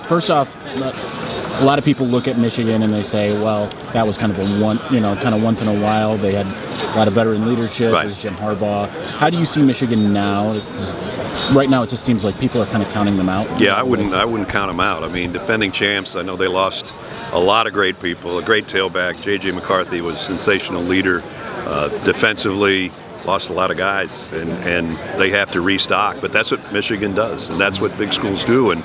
First off, a lot of people look at Michigan and they say, well, that was kind of kind of once in a while. They had a lot of veteran leadership. Right. There's Jim Harbaugh. How do you see Michigan now? Right now, it just seems like people are kind of counting them out. Yeah, I wouldn't count them out. I mean, defending champs. I know they lost a lot of great people. A great tailback, J.J. McCarthy, was a sensational leader. Defensively, lost a lot of guys, and they have to restock. But that's what Michigan does, and that's what big schools do. And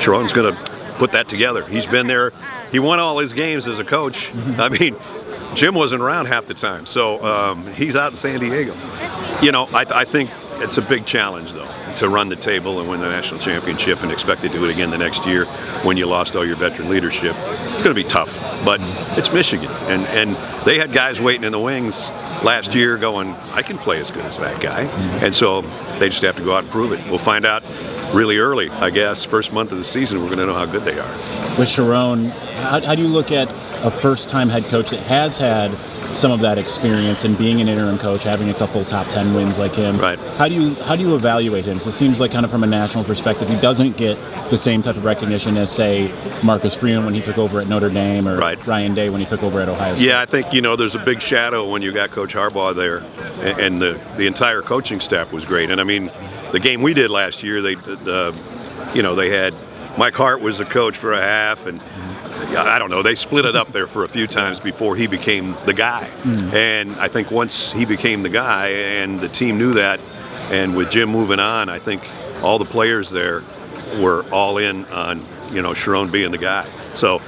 Sherrone's going to put that together. He's been there. He won all his games as a coach. I mean, Jim wasn't around half the time, so he's out in San Diego. I think it's a big challenge, though, to run the table and win the national championship and expect to do it again the next year when you lost all your veteran leadership. It's going to be tough, but it's Michigan, and they had guys waiting in the wings last year going, I can play as good as that guy, and so they just have to go out and prove it. We'll find out really early, I guess. First month of the season, we're going to know how good they are. With Sherrone, how do you look at a first-time head coach that has had some of that experience and being an interim coach, having a couple top 10 wins like him? Right. How do you evaluate him? So it seems like kind of from a national perspective, he doesn't get the same type of recognition as, say, Marcus Freeman when he took over at Notre Dame, or Ryan Day when he took over at Ohio State. Yeah, I think, there's a big shadow when you got Coach Harbaugh there, and the entire coaching staff was great. And I mean, the game we did last year, they had Mike Hart was the coach for a half, and I don't know, they split it up there for a few times before he became the guy. And I think once he became the guy and the team knew that, and with Jim moving on, I think all the players there were all in on, Sherrone being the guy. So,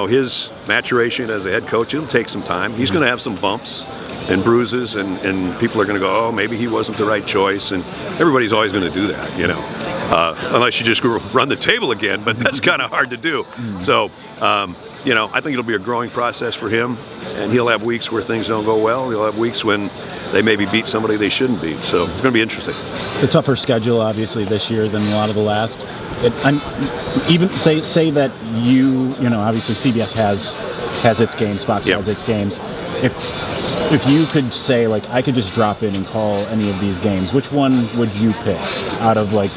his maturation as a head coach, it'll take some time. He's going to have some bumps and bruises, and people are going to go, oh, maybe he wasn't the right choice, and everybody's always going to do that, unless you just run the table again, but that's kind of hard to do. So, I think it'll be a growing process for him, and he'll have weeks where things don't go well. He'll have weeks when they maybe beat somebody they shouldn't beat. So it's going to be interesting. The tougher schedule, obviously, this year than a lot of the last. Even say that obviously CBS has its games, Fox has its games. If you could say, like, I could just drop in and call any of these games, which one would you pick out of, like,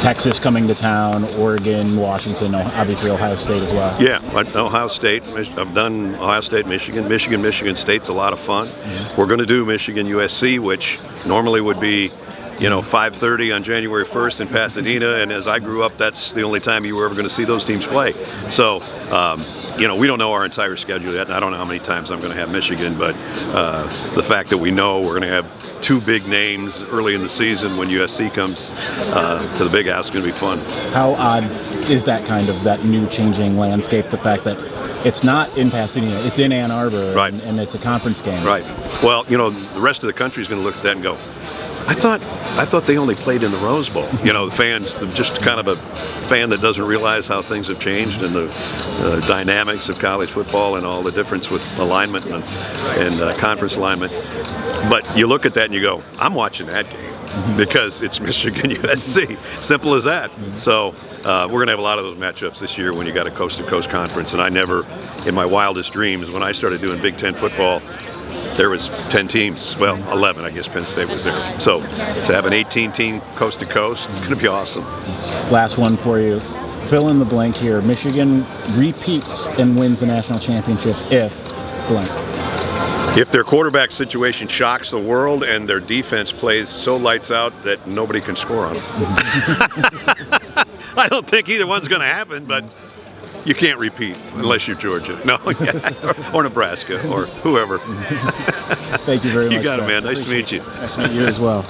Texas coming to town, Oregon, Washington, obviously Ohio State as well? Yeah, Ohio State. I've done Ohio State, Michigan State's a lot of fun. We're going to do Michigan, USC, which normally would be 5:30 on January 1st in Pasadena, and as I grew up, that's the only time you were ever going to see those teams play. So, we don't know our entire schedule yet, and I don't know how many times I'm going to have Michigan, but the fact that we know we're going to have two big names early in the season when USC comes to the Big House is going to be fun. How odd is that new changing landscape, the fact that it's not in Pasadena, it's in Ann Arbor, right, and it's a conference game? Right. Well, the rest of the country is going to look at that and go, I thought they only played in the Rose Bowl. The fans, just kind of a fan that doesn't realize how things have changed and the dynamics of college football and all the difference with alignment and conference alignment. But you look at that and you go, I'm watching that game because it's Michigan USC. Simple as that. So we're going to have a lot of those matchups this year when you got a coast-to-coast conference. And I never, in my wildest dreams, when I started doing Big Ten football, there was 10 teams. Well, 11, I guess Penn State was there. So to have an 18-team coast-to-coast, it's going to be awesome. Last one for you. Fill in the blank here. Michigan repeats and wins the national championship if blank. If their quarterback situation shocks the world and their defense plays so lights out that nobody can score on them. I don't think either one's going to happen, but you can't repeat unless you're Georgia. No, or Nebraska, or whoever. Thank you very much. You got it, man. Nice to meet you. Nice to meet you as well.